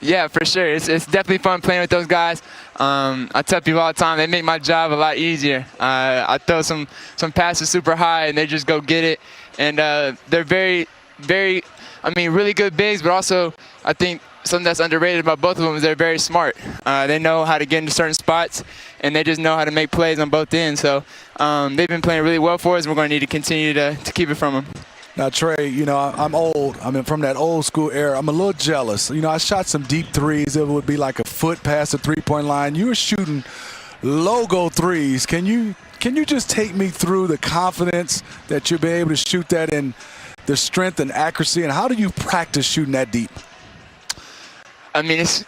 Yeah, for sure. It's definitely fun playing with those guys. I tell people all the time, they make my job a lot easier. I throw some passes super high, and they just go get it. And they're very, very, really good bigs, but also I think something that's underrated about both of them is they're very smart. They know how to get into certain spots, and they just know how to make plays on both ends. So they've been playing really well for us, and we're going to need to continue to keep it from them. Now, Trey, I'm old. From that old school era. I'm a little jealous. I shot some deep threes. It would be like a foot past the three-point line. You were shooting logo threes. Can you just take me through the confidence that you'll be able to shoot that in the strength and accuracy, and how do you practice shooting that deep? It's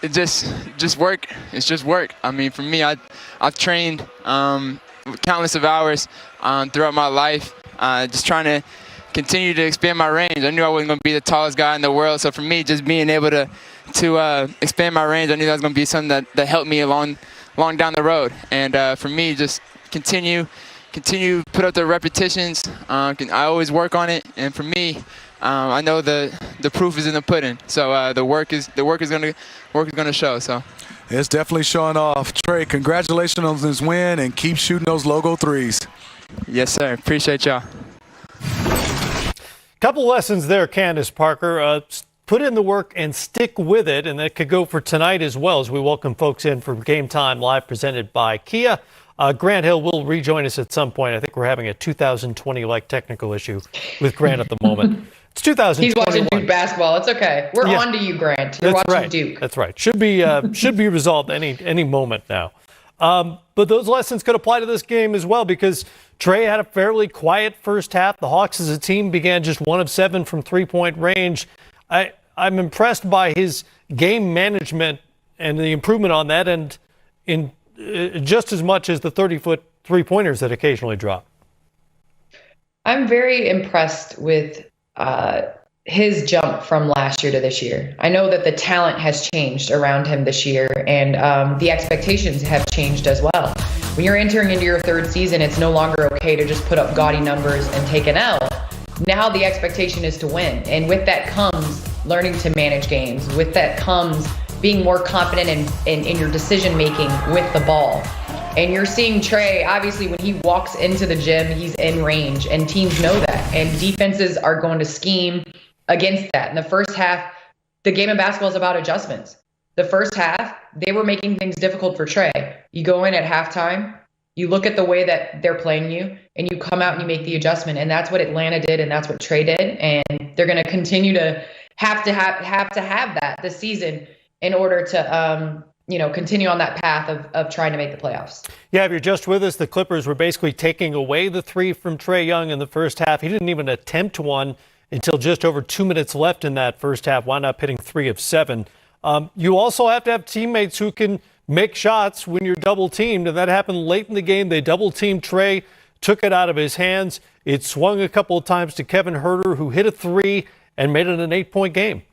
just work. It's just work. For me, I've trained countless of hours throughout my life, just trying to continue to expand my range. I knew I wasn't going to be the tallest guy in the world, so for me, just being able to expand my range, I knew that was going to be something that helped me along down the road. And for me, just continue put up the repetitions. I always work on it, and for me, I know the proof is in the pudding. So the work is going to show. So it's definitely showing off. Trey, congratulations on this win, and keep shooting those logo threes. Yes, sir. Appreciate y'all. Couple lessons there, Candace Parker. Put in the work and stick with it, and that could go for tonight as well as we welcome folks in for Game Time Live presented by Kia. Grant Hill will rejoin us at some point. I think we're having a 2020-like technical issue with Grant at the moment. It's 2021. He's watching Duke basketball. It's okay. We're on to you, Grant. You're watching right. Duke. That's right. Should be resolved any moment now. But those lessons could apply to this game as well, because Trey had a fairly quiet first half. The Hawks as a team began just 1 of 7 from three-point range. I'm impressed by his game management and the improvement on that, and in just as much as the 30-foot three-pointers that occasionally drop. I'm very impressed with his jump from last year to this year. I know that the talent has changed around him this year, and the expectations have changed as well. When you're entering into your third season, it's no longer okay to just put up gaudy numbers and take an L. Now the expectation is to win, and with that comes learning to manage games. With that comes being more confident in your decision-making with the ball. And you're seeing Trey, obviously, when he walks into the gym, he's in range, and teams know that. And defenses are going to scheme against that. In the first half, the game of basketball is about adjustments. The first half, they were making things difficult for Trey. You go in at halftime, you look at the way that they're playing you, and you come out and you make the adjustment. And that's what Atlanta did, and that's what Trey did. And they're going to continue to have that this season in order to continue on that path of trying to make the playoffs. Yeah, if you're just with us, the Clippers were basically taking away the three from Trey Young in the first half. He didn't even attempt one until just over 2 minutes left in that first half, wound up hitting 3 of 7. You also have to have teammates who can make shots when you're double teamed, and that happened late in the game. They double teamed Trey, took it out of his hands. It swung a couple of times to Kevin Huerter, who hit a 3 and made it an 8-point game.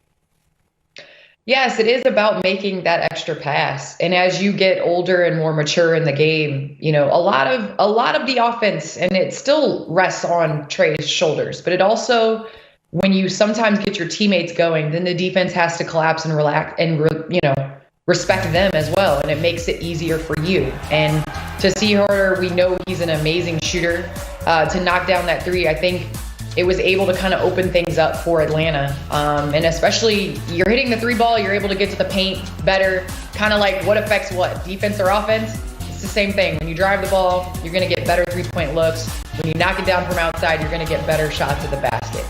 Yes, it is about making that extra pass. And as you get older and more mature in the game, a lot of the offense, and it still rests on Trey's shoulders, but it also, when you sometimes get your teammates going, then the defense has to collapse and relax and respect them as well, and it makes it easier for you. And to see Huerter, we know he's an amazing shooter. To knock down that 3, I think it was able to kind of open things up for Atlanta. And especially, you're hitting the 3 ball, you're able to get to the paint better, kind of like what affects what, defense or offense? It's the same thing. When you drive the ball, you're going to get better 3-point looks. When you knock it down from outside, you're going to get better shots at the basket.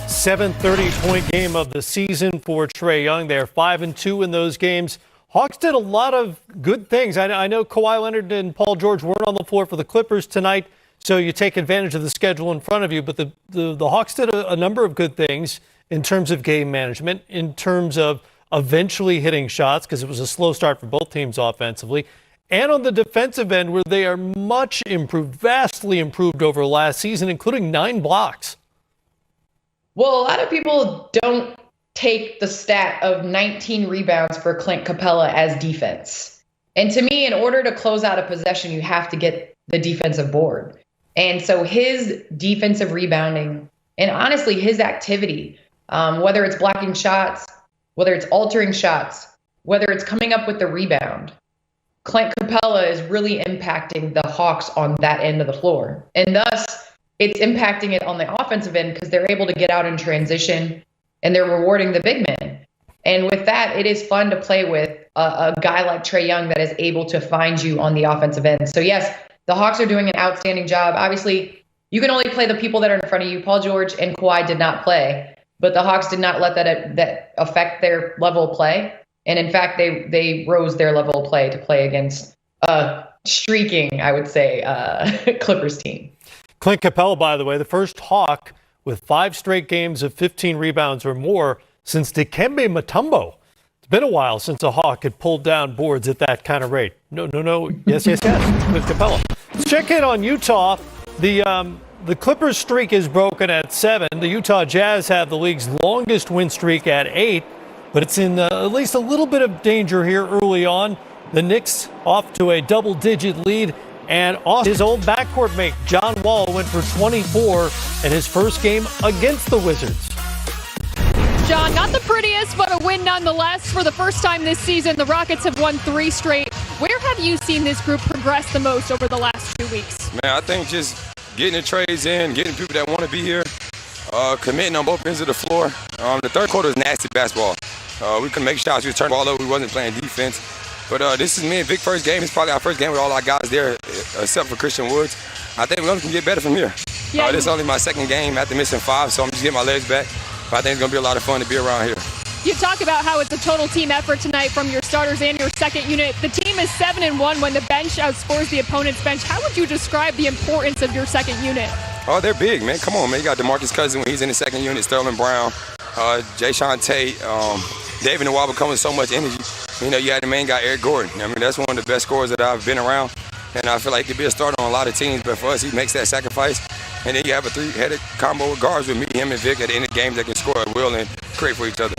7th 30-point game of the season for Trey Young. They're 5-2 in those games. Hawks did a lot of good things. I know Kawhi Leonard and Paul George weren't on the floor for the Clippers tonight, so you take advantage of the schedule in front of you. But the Hawks did a number of good things in terms of game management, in terms of eventually hitting shots, because it was a slow start for both teams offensively, and on the defensive end, where they are much improved, vastly improved over last season, including 9 blocks. Well, a lot of people don't take the stat of 19 rebounds for Clint Capella as defense. And to me, in order to close out a possession, you have to get the defensive board. And so his defensive rebounding, and honestly, his activity, whether it's blocking shots, whether it's altering shots, whether it's coming up with the rebound, Clint Capella is really impacting the Hawks on that end of the floor. And thus, it's impacting it on the offensive end because they're able to get out in transition and they're rewarding the big men. And with that, it is fun to play with a guy like Trae Young that is able to find you on the offensive end. So, yes, the Hawks are doing an outstanding job. Obviously, you can only play the people that are in front of you. Paul George and Kawhi did not play, but the Hawks did not let that affect their level of play. And in fact, they rose their level of play to play against streaking, I would say, Clippers team. Clint Capella, by the way, the first Hawk with 5 straight games of 15 rebounds or more since Dikembe Mutombo. It's been a while since a Hawk had pulled down boards at that kind of rate. No. Yes. Clint Capella. Let's check in on Utah. The Clippers streak is broken at 7. The Utah Jazz have the league's longest win streak at 8. But it's in at least a little bit of danger here early on. The Knicks off to a double-digit lead. And off his old backcourt mate, John Wall, went for 24 in his first game against the Wizards. John, not the prettiest, but a win nonetheless. For the first time this season, the Rockets have won 3 straight. Where have you seen this group progress the most over the last 2 weeks? Man, I think just getting the trades in, getting people that want to be here, committing on both ends of the floor. The third quarter was nasty basketball. We couldn't make shots. We was turning the ball over. We wasn't playing defense. But this is me and Vic's first game. It's probably our first game with all our guys there, except for Christian Woods. I think we only can get better from here. Yeah, this is only my second game after missing 5, so I'm just getting my legs back. But I think it's going to be a lot of fun to be around here. You talk about how it's a total team effort tonight from your starters and your second unit. The team is 7-1 when the bench outscores the opponent's bench. How would you describe the importance of your second unit? Oh, they're big, man. Come on, man. You got DeMarcus Cousins when he's in the second unit, Sterling Brown, Jayshawn Tate, David Nwaba coming with so much energy. You know, you had the main guy, Eric Gordon. I mean, that's one of the best scorers that I've been around. And I feel like he could be a starter on a lot of teams, but for us, he makes that sacrifice. And then you have a 3-headed combo with guards with me, him, and Vic at the end of the game that can score at will and create for each other.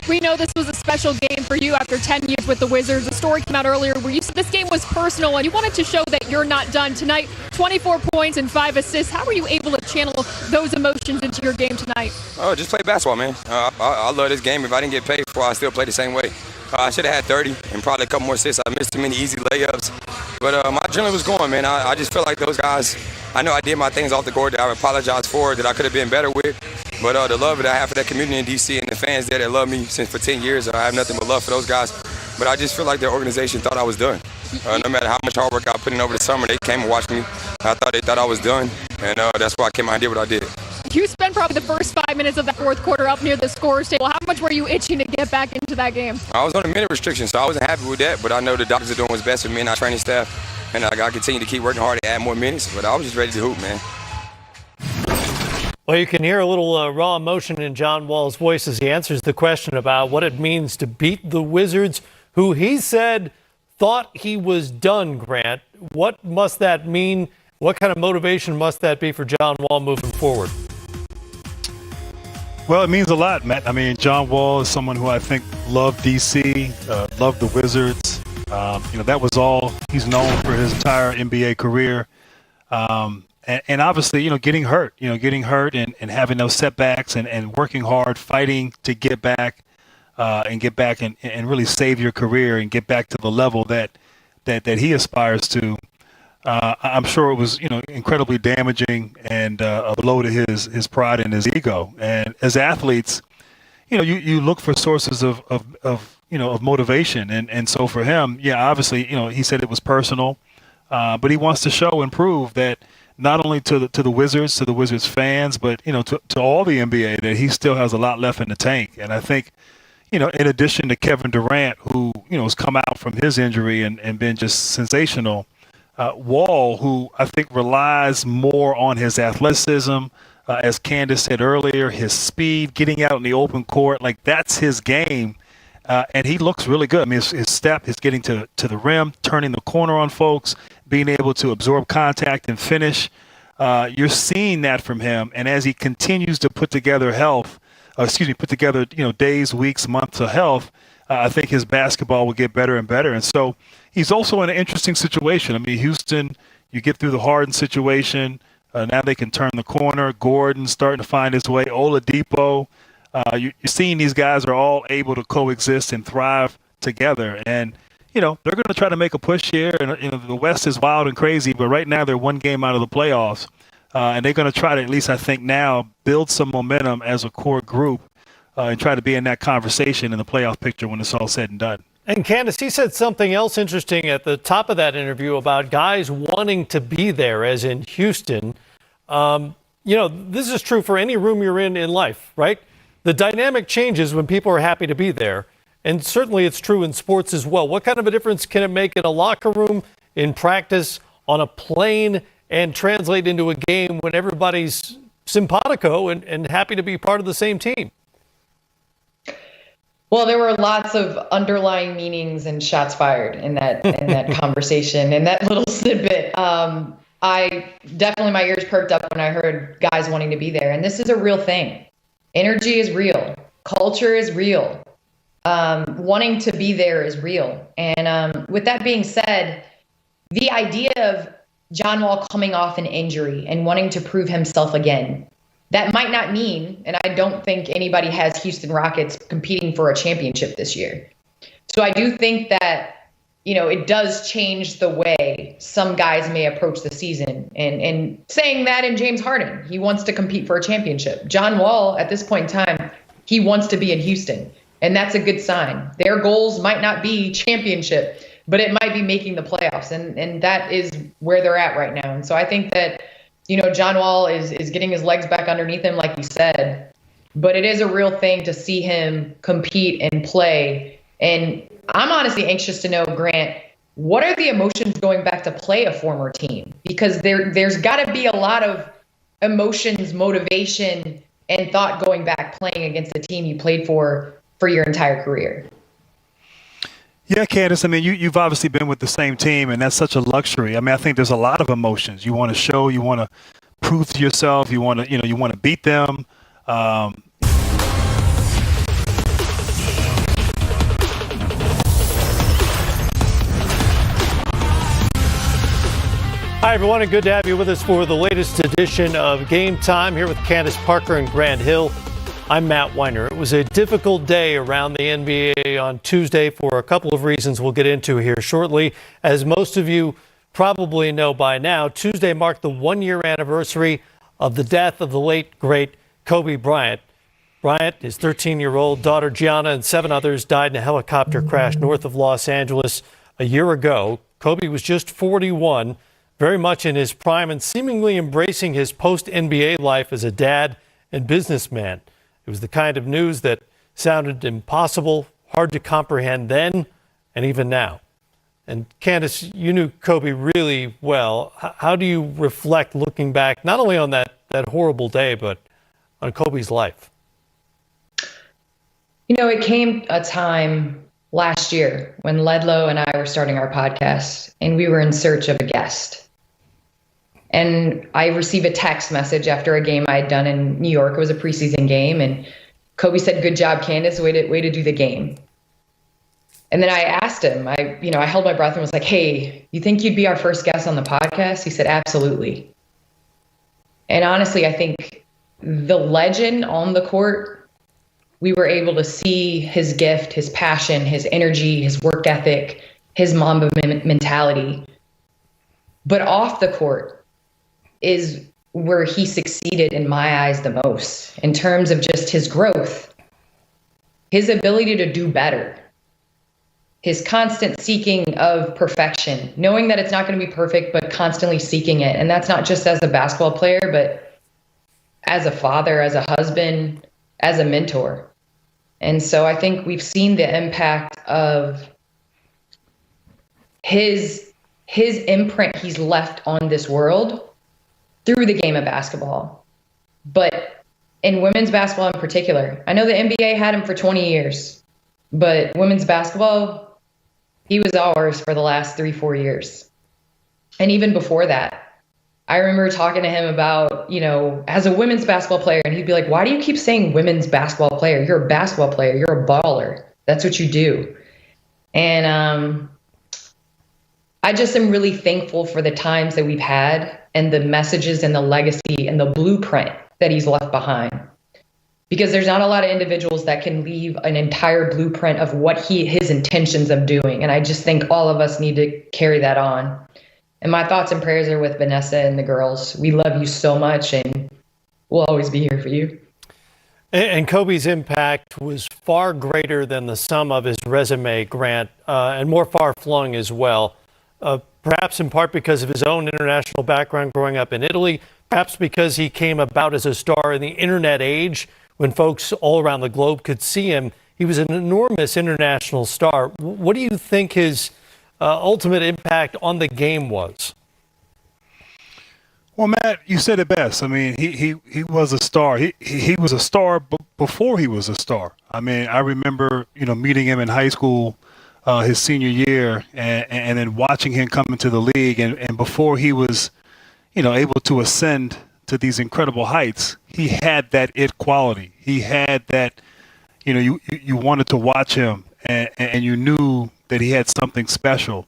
We know this was a special game for you after 10 years with the Wizards. A story came out earlier where you said this game was personal and you wanted to show that you're not done. Tonight, 24 points and 5 assists. How were you able to channel those emotions into your game tonight? Oh, just play basketball, man. I love this game. If I didn't get paid for it, I still play the same way. I should have had 30 and probably a couple more assists. I missed too many easy layups. But my adrenaline was going, man. I just feel like those guys, I know I did my things off the court that I apologize for, that I could have been better with. But the love that I have for that community in D.C. and the fans there that love me since for 10 years, I have nothing but love for those guys. But I just feel like their organization thought I was done. No matter how much hard work I put in over the summer, they came and watched me. I thought they thought I was done, and that's why I came out and did what I did. You spent probably the first 5 minutes of that fourth quarter up near the scorer's table. How much were you itching to get back into that game? I was on a minute restriction, so I wasn't happy with that. But I know the doctors are doing what's best for me and our training staff. And I got to continue to keep working hard to add more minutes. But I was just ready to hoop, man. Well, you can hear a little raw emotion in John Wall's voice as he answers the question about what it means to beat the Wizards, who he said thought he was done, Grant. What must that mean? What kind of motivation must that be for John Wall moving forward? Well, it means a lot, Matt. I mean, John Wall is someone who I think loved D.C., loved the Wizards. That was all he's known for his entire NBA career. And obviously, getting hurt and having those setbacks and working hard, fighting to get back and really save your career and get back to the level that he aspires to. I'm sure it was, incredibly damaging and a blow to his pride and his ego. And as athletes, you look for sources of motivation. And so for him, obviously, he said it was personal, but he wants to show and prove that not only to the Wizards fans, but, to all the NBA, that he still has a lot left in the tank. And I think, in addition to Kevin Durant, who, has come out from his injury and been just sensational, Wall, who I think relies more on his athleticism, as Candace said earlier, his speed, getting out in the open court, like that's his game. And he looks really good. I mean, his step, his getting to the rim, turning the corner on folks, being able to absorb contact and finish. You're seeing that from him. And as he continues to put together days, weeks, months of health, I think his basketball will get better and better. And so he's also in an interesting situation. I mean, Houston, you get through the Harden situation. Now they can turn the corner. Gordon starting to find his way. Oladipo, You're seeing these guys are all able to coexist and thrive together. And, they're going to try to make a push here. And, the West is wild and crazy, but right now they're one game out of the playoffs. And they're going to try to, at least I think now, build some momentum as a core group and try to be in that conversation in the playoff picture when it's all said and done. And Candace, he said something else interesting at the top of that interview about guys wanting to be there, as in Houston. This is true for any room you're in life, right? The dynamic changes when people are happy to be there. And certainly it's true in sports as well. What kind of a difference can it make in a locker room, in practice, on a plane, and translate into a game when everybody's simpatico and happy to be part of the same team? Well, there were lots of underlying meanings and shots fired in that conversation and that little snippet. I definitely, my ears perked up when I heard guys wanting to be there. And this is a real thing. Energy is real. Culture is real. Wanting to be there is real. And with that being said, the idea of John Wall coming off an injury and wanting to prove himself again, that might not mean, and I don't think anybody has Houston Rockets competing for a championship this year. So I do think that, it does change the way some guys may approach the season. And saying that in James Harden, he wants to compete for a championship. John Wall, at this point in time, he wants to be in Houston. And that's a good sign. Their goals might not be championship, but it might be making the playoffs. And that is where they're at right now. And so I think that, John Wall is getting his legs back underneath him, like you said. But it is a real thing to see him compete and play. And I'm honestly anxious to know, Grant, what are the emotions going back to play a former team? Because there's got to be a lot of emotions, motivation, and thought going back playing against the team you played for your entire career. Yeah, Candace, you've obviously been with the same team, and that's such a luxury. I think there's a lot of emotions. You want to show, you want to prove to yourself, you want to beat them. Hi, everyone, and good to have you with us for the latest edition of Game Time here with Candace Parker and Grant Hill. I'm Matt Weiner. It was a difficult day around the NBA on Tuesday for a couple of reasons we'll get into here shortly. As most of you probably know by now, Tuesday marked the one-year anniversary of the death of the late, great Kobe Bryant. Bryant, his 13-year-old daughter Gianna, and 7 others died in a helicopter crash north of Los Angeles a year ago. Kobe was just 41, very much in his prime and seemingly embracing his post-NBA life as a dad and businessman. It was the kind of news that sounded impossible, hard to comprehend then and even now. And Candace, you knew Kobe really well. How do you reflect looking back, not only on that horrible day, but on Kobe's life? It came a time last year when Ledlow and I were starting our podcast, and we were in search of a guest. And I received a text message after a game I had done in New York. It was a preseason game. And Kobe said, "Good job, Candace. Way to do the game." And then I asked him, I held my breath and was like, "Hey, you think you'd be our first guest on the podcast?" He said, "Absolutely." And honestly, I think the legend on the court, we were able to see his gift, his passion, his energy, his work ethic, his Mamba mentality. But off the court is where he succeeded in my eyes the most in terms of just his growth, his ability to do better, his constant seeking of perfection, knowing that it's not going to be perfect, but constantly seeking it. And that's not just as a basketball player, but as a father, as a husband, as a mentor. And so I think we've seen the impact of his imprint he's left on this world through the game of basketball. But in women's basketball in particular, I know the NBA had him for 20 years, but women's basketball, he was ours for the last 3-4 years. And even before that, I remember talking to him about, as a women's basketball player, and he'd be like, "Why do you keep saying women's basketball player? You're a basketball player. You're a baller. That's what you do." And I just am really thankful for the times that we've had and the messages and the legacy and the blueprint that he's left behind. because there's not a lot of individuals that can leave an entire blueprint of what his intentions of doing. And I just think all of us need to carry that on. And my thoughts and prayers are with Vanessa and the girls. We love you so much, and we'll always be here for you. And Kobe's impact was far greater than the sum of his resume, Grant, and more far-flung as well. Perhaps in part because of his own international background growing up in Italy, perhaps because he came about as a star in the internet age when folks all around the globe could see him. He was an enormous international star. What do you think his ultimate impact on the game was? Well, Matt, you said it best. I mean, he was a star. He was a star before he was a star. I mean, I remember, meeting him in high school, his senior year, and then watching him come into the league. And before he was, able to ascend to these incredible heights, he had that it quality. He had that, you wanted to watch him, and you knew that he had something special.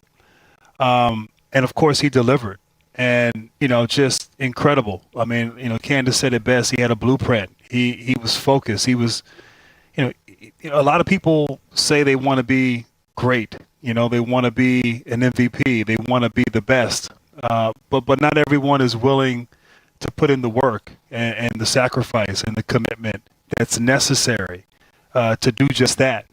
And of course, he delivered. And, just incredible. I mean, Candace said it best. He had a blueprint. He was focused. He was, a lot of people say they want to be great. They want to be an MVP. They want to be the best. But not everyone is willing to put in the work and the sacrifice and the commitment that's necessary to do just that.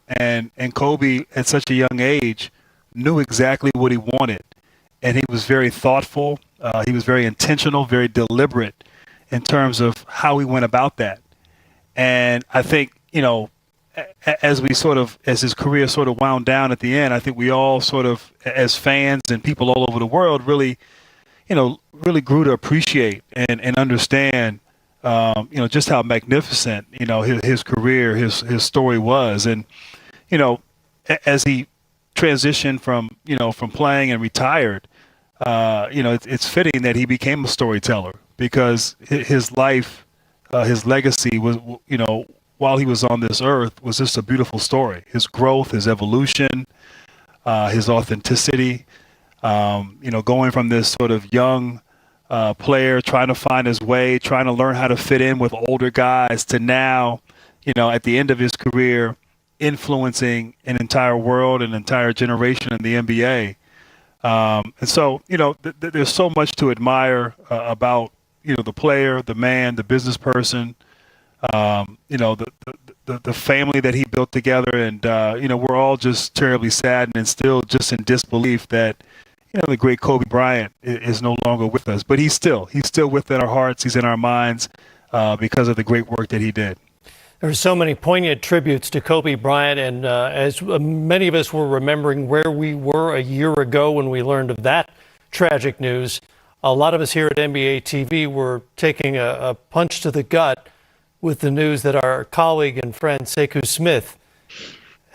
And Kobe, at such a young age, knew exactly what he wanted. And he was very thoughtful. He was very intentional, very deliberate in terms of how he went about that. And I think, as his career sort of wound down at the end, I think we all sort of, as fans and people all over the world, really grew to appreciate and understand, just how magnificent, his career, his story was. And, as he transitioned from playing and retired, it's fitting that he became a storyteller, because his life, his legacy was, while he was on this earth, was just a beautiful story. His growth, his evolution, his authenticity, going from this sort of young player trying to find his way, trying to learn how to fit in with older guys, to now, at the end of his career, influencing an entire world, an entire generation in the NBA. And so, there's so much to admire about, the player, the man, the business person, the family that he built together. And, we're all just terribly saddened and still just in disbelief that, the great Kobe Bryant is no longer with us. But he's still within our hearts. He's in our minds because of the great work that he did. There are so many poignant tributes to Kobe Bryant, and as many of us were remembering where we were a year ago when we learned of that tragic news, a lot of us here at NBA TV were taking a punch to the gut with the news that our colleague and friend Sekou Smith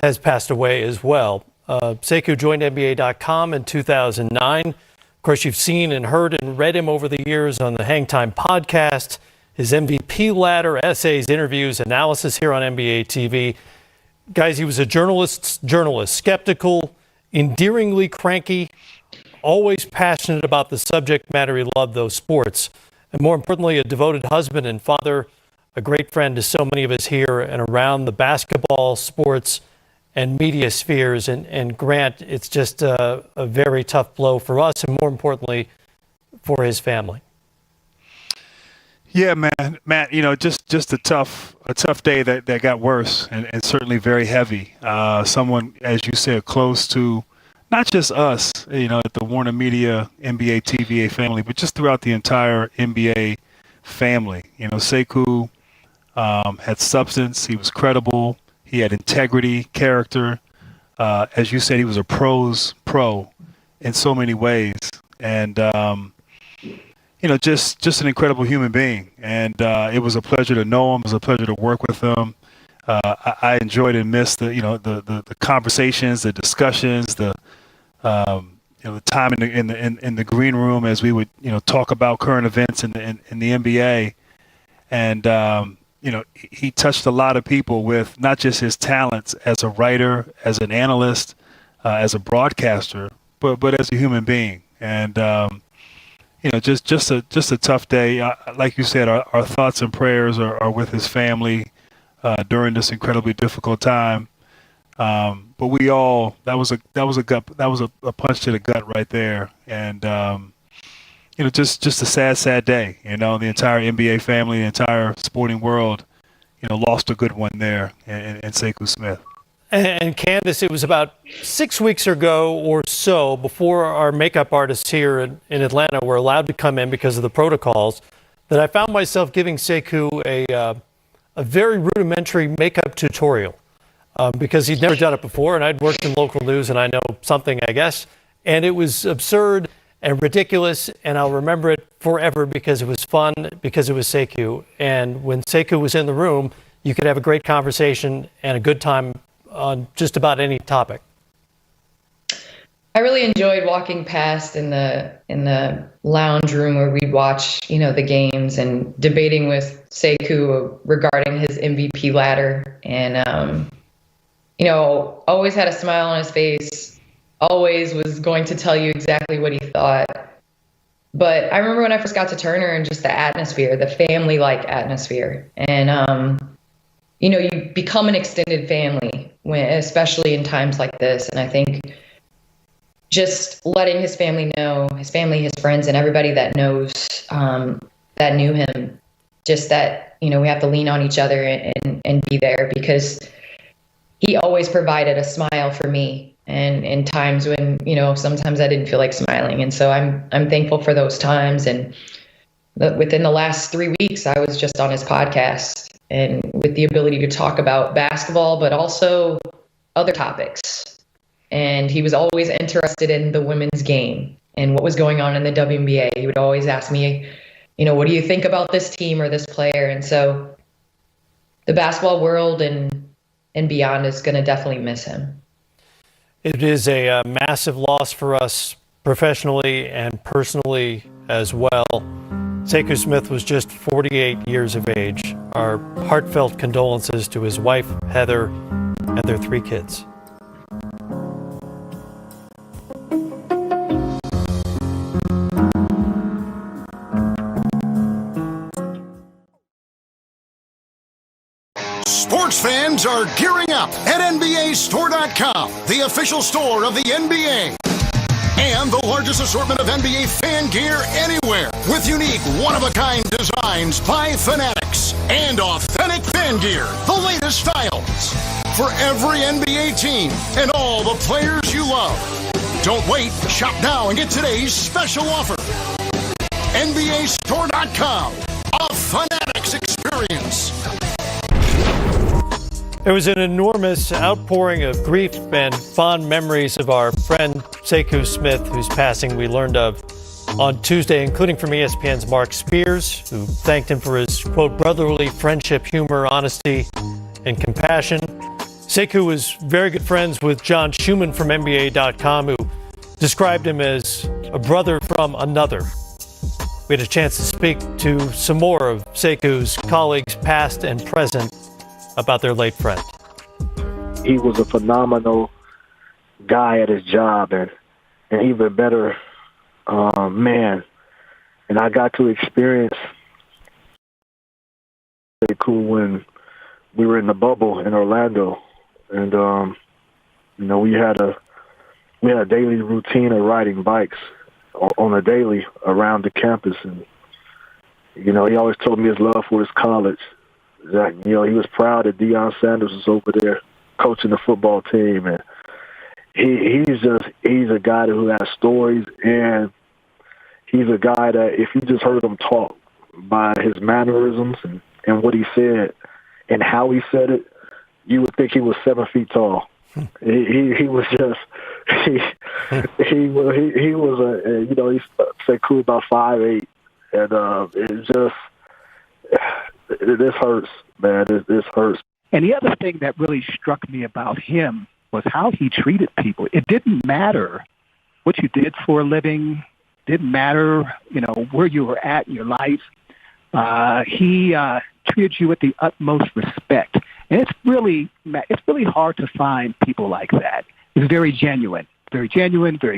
has passed away as well. Sekou joined NBA.com in 2009. Of course, you've seen and heard and read him over the years on the Hang Time podcast, his MVP ladder, essays, interviews, analysis here on NBA TV. Guys, he was a journalist, skeptical, endearingly cranky, always passionate about the subject matter he loved, those sports. And more importantly, a devoted husband and father, a great friend to so many of us here and around the basketball, sports, and media spheres. And Grant, it's just a very tough blow for us and more importantly, for his family. Yeah, man, Matt, just a tough day that got worse and certainly very heavy. Someone, as you said, close to not just us, at the Warner Media NBA TVA family, but just throughout the entire NBA family. Sekou had substance. He was credible. He had integrity, character. As you said, he was a pro in so many ways. And, just an incredible human being. And it was a pleasure to know him. It was a pleasure to work with him. I enjoyed and missed the conversations, the discussions, the time in the green room as we would talk about current events in the NBA. And he touched a lot of people with not just his talents as a writer, as an analyst, as a broadcaster, but as a human being. And just a tough day. Like you said, our thoughts and prayers are with his family during this incredibly difficult time. But we all that was a punch to the gut right there, and just a sad day. The entire NBA family, the entire sporting world, lost a good one there in Sekou Smith. And Candace, it was about 6 weeks ago or so, before our makeup artists here in Atlanta were allowed to come in because of the protocols, that I found myself giving Sekou a very rudimentary makeup tutorial because he'd never done it before, and I'd worked in local news and I know something, I guess. And it was absurd and ridiculous, and I'll remember it forever because it was fun, because it was Sekou. And when Sekou was in the room, you could have a great conversation and a good time on just about any topic. I really enjoyed walking past in the lounge room where we'd watch, the games and debating with Sekou regarding his MVP ladder. And, always had a smile on his face, always was going to tell you exactly what he thought. But I remember when I first got to Turner and just the atmosphere, the family-like atmosphere. And, you become an extended family, especially in times like this. And I think just letting his family know, his family, his friends, and everybody that knows, that knew him, just that, we have to lean on each other and be there, because he always provided a smile for me. And in times when, sometimes I didn't feel like smiling. And so I'm thankful for those times. And within the last 3 weeks, I was just on his podcast, and with the ability to talk about basketball, but also other topics. And he was always interested in the women's game and what was going on in the WNBA. He would always ask me, what do you think about this team or this player? And so the basketball world and beyond is going to definitely miss him. It is a massive loss for us professionally and personally as well. Sekou Smith was just 48 years of age. Our heartfelt condolences to his wife, Heather, and their 3 kids. Sports fans are gearing up at NBAstore.com, the official store of the NBA. And the largest assortment of NBA fan gear anywhere, with unique one-of-a-kind designs by Fanatics and authentic fan gear, the latest styles for every NBA team and all the players you love. Don't wait, shop now and get today's special offer. NBAstore.com, a Fanatics experience. There was an enormous outpouring of grief and fond memories of our friend Sekou Smith, whose passing we learned of on Tuesday, including from ESPN's Mark Spears, who thanked him for his, quote, brotherly friendship, humor, honesty, and compassion. Sekou was very good friends with John Schumann from NBA.com, who described him as a brother from another. We had a chance to speak to some more of Sekou's colleagues, past and present, about their late friend. He was a phenomenal guy at his job, and even better man. And I got to experience pretty cool when we were in the bubble in Orlando, and we had a daily routine of riding bikes on a daily around the campus, and he always told me his love for his college. That he was proud that Deion Sanders was over there coaching the football team, and he's a guy who has stories, and he's a guy that if you just heard him talk by his mannerisms and what he said and how he said it, you would think he was 7 feet tall. He was just he was he said cool about 5'8", and it just. This hurts, man. This hurts. And the other thing that really struck me about him was how he treated people. It didn't matter what you did for a living. Didn't matter, where you were at in your life. He treated you with the utmost respect. And it's really hard to find people like that. He's very genuine, very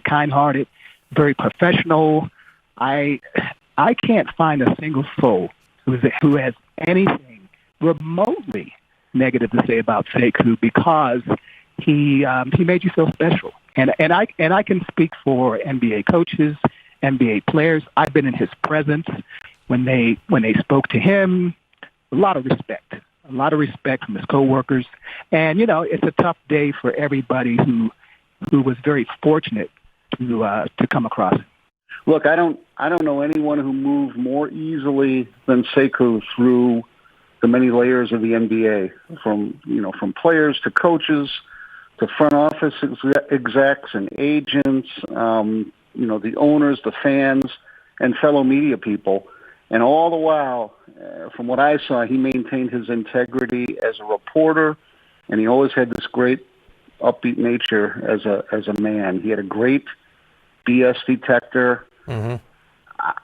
kind-hearted, very professional. I can't find a single soul who has anything remotely negative to say about Sekou because he made you feel special. And I can speak for NBA coaches, NBA players. I've been in his presence when they spoke to him. A lot of respect from his coworkers. And it's a tough day for everybody who was very fortunate to come across him. Look, I don't know anyone who moved more easily than Sekou through the many layers of the NBA, from players to coaches to front office execs and agents, the owners, the fans, and fellow media people. And all the while, from what I saw, he maintained his integrity as a reporter, and he always had this great upbeat nature as a man. He had a great BS detector. Mm-hmm.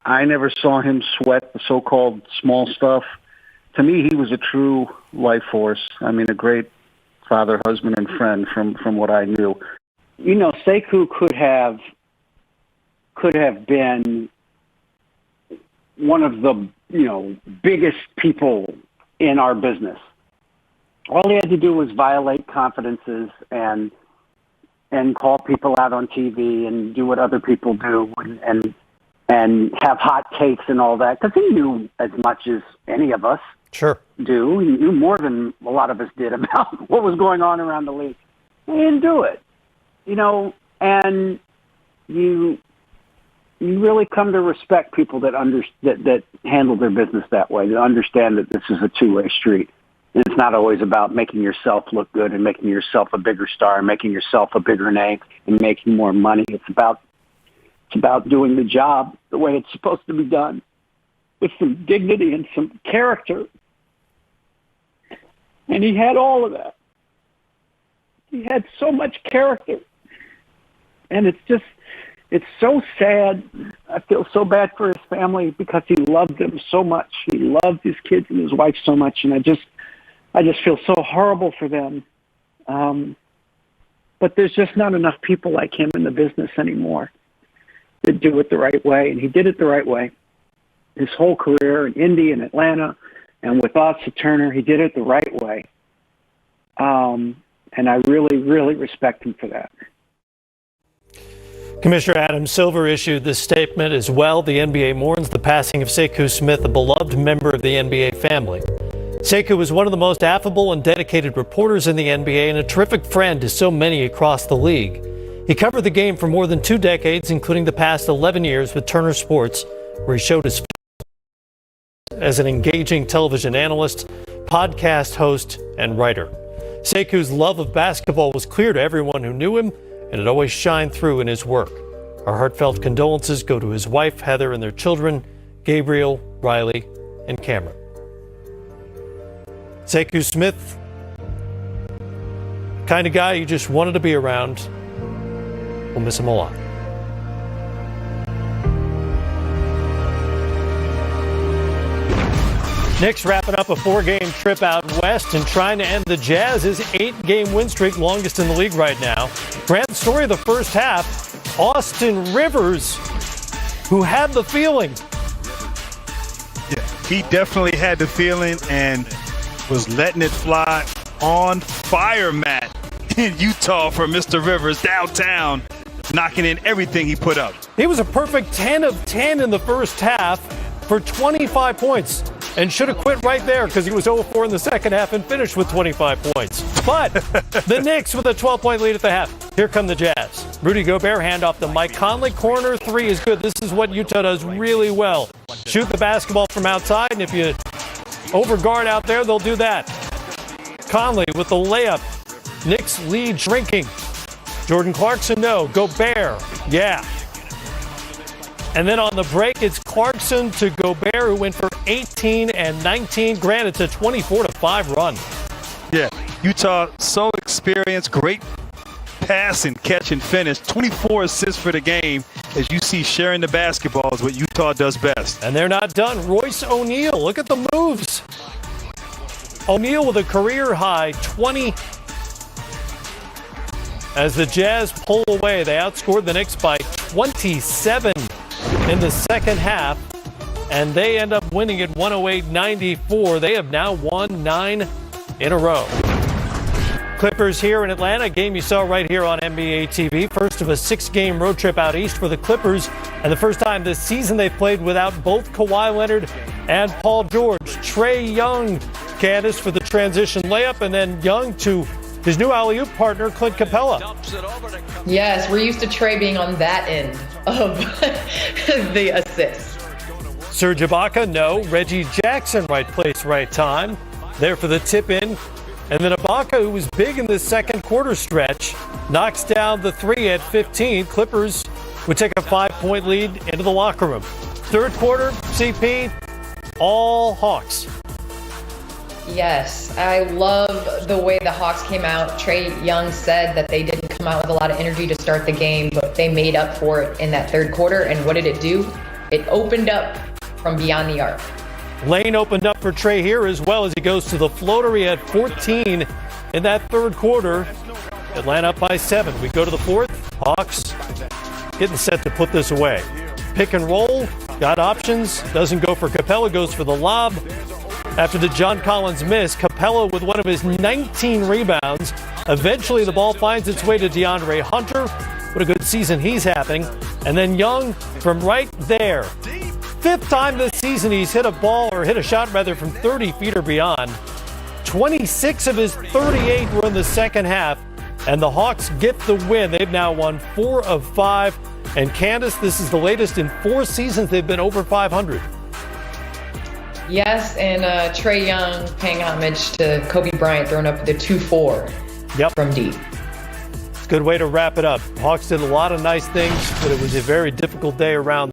I never saw him sweat the so-called small stuff. To me, he was a true life force. I mean, a great father, husband, and friend from what I knew. Sekou could have been one of the, biggest people in our business. All he had to do was violate confidences and call people out on TV and do what other people do and have hot takes and all that, because he knew as much as any of us do. He knew more than a lot of us did about what was going on around the league. He didn't do it, and you really come to respect people that handle their business that way, that understand that this is a two-way street. And it's not always about making yourself look good and making yourself a bigger star and making yourself a bigger name and making more money. It's about doing the job the way it's supposed to be done, with some dignity and some character. And he had all of that. He had so much character. And it's so sad. I feel so bad for his family because he loved them so much. He loved his kids and his wife so much. And I just feel so horrible for them. But there's just not enough people like him in the business anymore that do it the right way. And he did it the right way. His whole career in Indy and Atlanta and with us at Turner, he did it the right way. And I really, really respect him for that. Commissioner Adam Silver issued this statement as well. The NBA mourns the passing of Sekou Smith, a beloved member of the NBA family. Sekou was one of the most affable and dedicated reporters in the NBA and a terrific friend to so many across the league. He covered the game for more than 2 decades, including the past 11 years with Turner Sports, where he showed his as an engaging television analyst, podcast host, and writer. Sekou's love of basketball was clear to everyone who knew him, and it always shined through in his work. Our heartfelt condolences go to his wife, Heather, and their children, Gabriel, Riley, and Cameron. Sekou Smith, kind of guy you just wanted to be around. We'll miss him a lot. Knicks wrapping up a 4-game trip out west and trying to end the Jazz's 8-game win streak, longest in the league right now. Grand story of the first half, Austin Rivers, who had the feeling. Yeah, he definitely had the feeling and was letting it fly. On fire, Matt, in Utah for Mr. Rivers downtown, knocking in everything he put up. He was a perfect 10 of 10 in the first half for 25 points. And should have quit right there because he was 0-4 in the second half and finished with 25 points. But the Knicks with a 12-point lead at the half. Here come the Jazz. Rudy Gobert handoff to Mike Conley. Corner 3 is good. This is what Utah does really well. Shoot the basketball from outside, and if you overguard out there, they'll do that. Conley with the layup. Knicks lead shrinking. Jordan Clarkson, no. Gobert, yeah. And then on the break, it's Clarkson to Gobert, who went for 18 and 19. Granted, it's a 24-5 run. Yeah, Utah so experienced, great pass and catch and finish. 24 assists for the game. As you see, sharing the basketball is what Utah does best. And they're not done. Royce O'Neal, look at the moves. O'Neal with a career high 20. As the Jazz pull away, they outscored the Knicks by 27 in the second half, and they end up winning at 108-94. They have now won 9 in a row. Clippers here in Atlanta, a game you saw right here on NBA TV. First of a 6-game road trip out east for the Clippers, and the first time this season they've played without both Kawhi Leonard and Paul George. Trae Young, Candace, for the transition layup, and then Young to his new alley-oop partner, Clint Capella. Yes, we're used to Trae being on that end of the assist. Serge Ibaka, no. Reggie Jackson, right place, right time. There for the tip-in. And then Ibaka, who was big in the second quarter stretch, knocks down the 3 at 15. Clippers would take a 5-point lead into the locker room. Third quarter, CP, all Hawks. Yes, I love the way the Hawks came out. Trae Young said that they didn't come out with a lot of energy to start the game, but they made up for it in that third quarter. And what did it do? It opened up from beyond the arc. Lane opened up for Trae here as well as he goes to the floater. He had 14 in that third quarter. Atlanta up by 7. We go to the fourth. Hawks getting set to put this away. Pick and roll, got options, doesn't go for Capella, goes for the lob. After the John Collins miss, Capella with one of his 19 rebounds. Eventually the ball finds its way to DeAndre Hunter. What a good season he's having. And then Young from right there. 5th time this season he's hit a shot rather from 30 feet or beyond. 26 of his 38 were in the second half, and the Hawks get the win. They've now won 4 of 5. And Candace, this is the latest in 4 seasons they've been over 500. Yes, and Trae Young paying homage to Kobe Bryant, throwing up the 2-4 from deep. It's a good way to wrap it up. Hawks did a lot of nice things, but it was a very difficult day around.